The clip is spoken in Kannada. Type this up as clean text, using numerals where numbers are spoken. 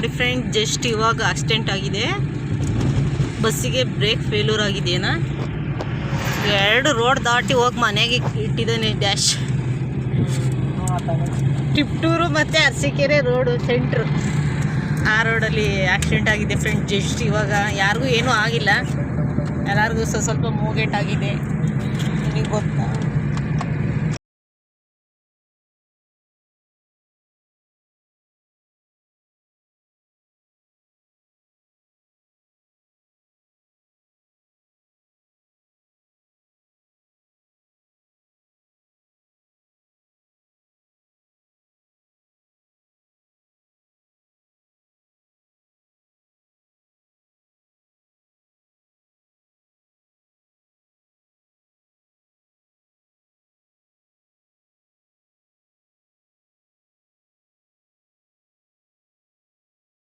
ನೋಡಿ ಫ್ರೆಂಡ್, ಜಸ್ಟ್ ಇವಾಗ ಆಕ್ಸಿಡೆಂಟ್ ಆಗಿದೆ. ಬಸ್ಸಿಗೆ ಬ್ರೇಕ್ ಫೇಲ್ಯೂರ್ ಆಗಿದೆಯೇನಾ. ಎರಡು ರೋಡ್ ದಾಟಿ ಹೋಗಿ ಮನೆಗೆ ಇಟ್ಟಿದ್ದಾನೆ ಡ್ಯಾಶ್. ಟಿಪ್ಟೂರು ಮತ್ತು ಅರಸೀಕೆರೆ ರೋಡು ಸೆಂಟ್ರು, ಆ ರೋಡಲ್ಲಿ ಆಕ್ಸಿಡೆಂಟ್ ಆಗಿದೆ ಫ್ರೆಂಡ್. ಜಸ್ಟ್ ಇವಾಗ ಯಾರಿಗೂ ಏನೂ ಆಗಿಲ್ಲ, ಎಲ್ಲರಿಗೂ ಸ್ವಲ್ಪ ಮೂಗೇಟ್ ಆಗಿದೆ. ನಿಮಗೆ ಗೊತ್ತಾ?